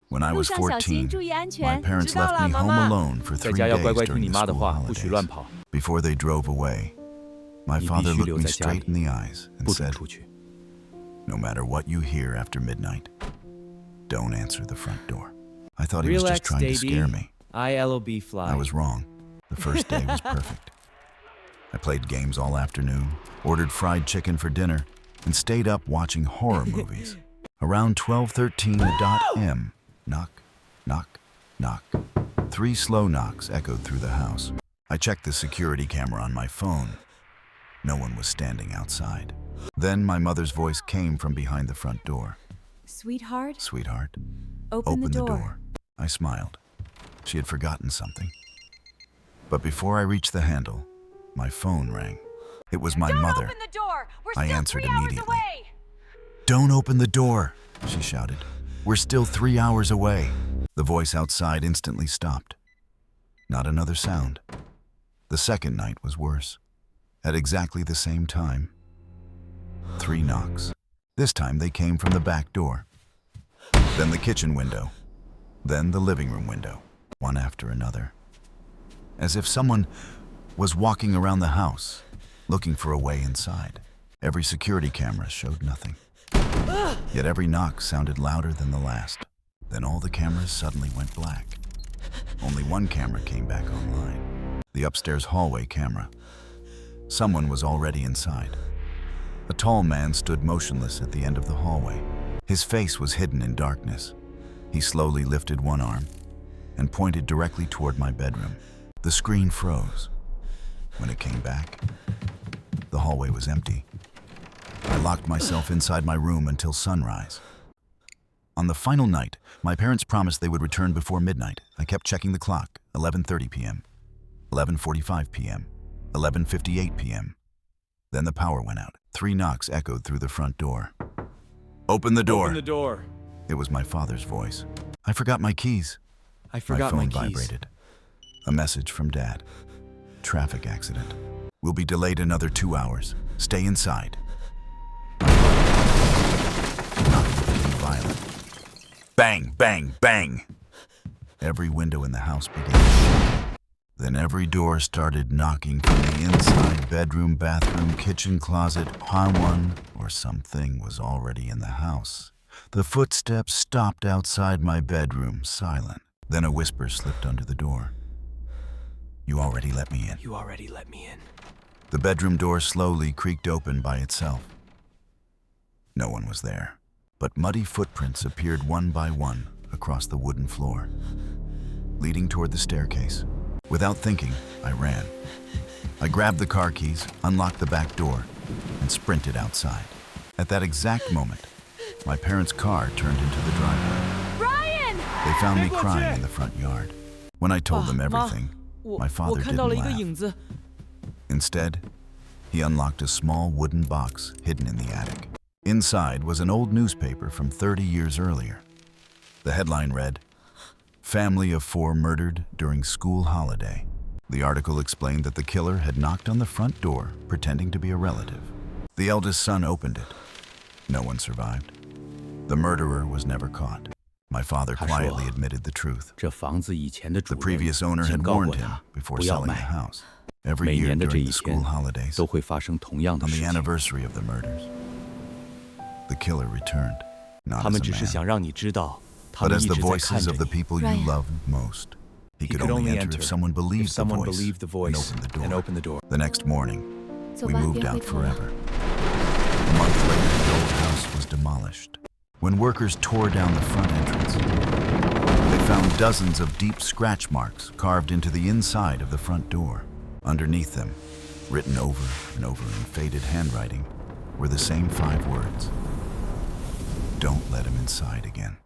When I 路 was 上小心， 14, 注意安 my 全。 parents 知道 left 了， me 妈 home 妈。 alone for 在 3家要乖 days 乖听 during 你 the 妈的 school 话，不许乱 holidays. 跑。 Before they drove away, my 你必 father 须 looked 留 me 在家里， straight in the eyes and 不准 said, 出去。 "No matter what you hear after midnight, don't answer the front door." I thought he was just Relax, trying to Davey. scare me. ILOB fly. I was wrong. The first day was perfect. I played games all afternoon, ordered fried chicken for dinner, and stayed up watching horror movies. Around 12:13 a.m., knock, knock, knock. 3 slow knocks echoed through the house. I checked the security camera on my phone. No one was standing outside. Then my mother's voice came from behind the front door. Sweetheart, "Sweetheart, open the open the door. door." I smiled. She had forgotten something. But before I reached the handle, my phone rang. It was my mother. Open the door. We're I still answered 3 hours immediately. away. "Don't open the door," she shouted. "We're still 3 hours away." The voice outside instantly stopped. Not another sound. The second night was worse. At exactly the same time, 3 knocks. This time they came from the back door. Then the kitchen window. Then the living room window. One after another. As if someone was walking around the house, looking for a way inside. Every security camera showed nothing. Yet every knock sounded louder than the last. Then all the cameras suddenly went black. Only one camera came back online. The upstairs hallway camera. Someone was already inside. A tall man stood motionless at the end of the hallway. His face was hidden in darkness. He slowly lifted one arm and pointed directly toward my bedroom. The screen froze. When it came back, the hallway was empty. I locked myself inside my room until sunrise. On the final night, my parents promised they would return before midnight. I kept checking the clock. 11:30 p.m., 11:45 p.m., 11:58 p.m. Then the power went out. 3 knocks echoed through the front door. "Open the door." Open the door. It was my father's voice. I forgot my keys. I forgot my my phone keys. vibrated. A message from Dad. "Traffic accident. We'll be delayed another 2 hours. Stay inside." Knocking became violent. Bang, bang, bang. Every window in the house began to shake. Then every door started knocking from the inside. Bedroom, bathroom, kitchen, closet. Someone or something was already in the house. The footsteps stopped outside my bedroom, silent. Then a whisper slipped under the door. "You already let me in." You already let me in. The bedroom door slowly creaked open by itself. No one was there, but muddy footprints appeared one by one across the wooden floor, leading toward the staircase. Without thinking, I ran. I grabbed the car keys, unlocked the back door, and sprinted outside. At that exact moment, my parents' car turned into the driveway. Brian! They found me crying in the front yard. When I told them everything, my 我 father 看到了 didn't 一个 laugh. 影子。 Instead, he unlocked a small wooden box hidden in the attic. Inside was an old newspaper from 30 years earlier. The headline read, "Family of 4 murdered during school holiday." The article explained that the killer had knocked on the front door, pretending to be a relative. The eldest son opened it. No one survived. The murderer was never caught. My father quietly admitted the truth. 这房子以前的 The 主人 previous owner 警 had 告 warned 过 him 他 before 不要 selling the 卖。 house. Every 每 year 年的这 during 一 the school 天 holidays, 都会发生同样的 on 事 the 情。 anniversary of the murders, the killer returned, not 他们 as 只 a 是 man, 想让你知道，他 but 们 as 一 the 直在看 voices 着 of the 你。 people you Ryan. loved most. He He could could only only enter enter if someone if believed the someone voice believed the and voice opened the door. and opened the door. The next morning, 走 we 吧， moved 别回 out 头了。 forever. A month later, the old house was demolished. When workers tore down the front entrance, they found dozens of deep scratch marks carved into the inside of the front door. Underneath them, written over and over in faded handwriting, were the same 5 words. "Don't let him inside again."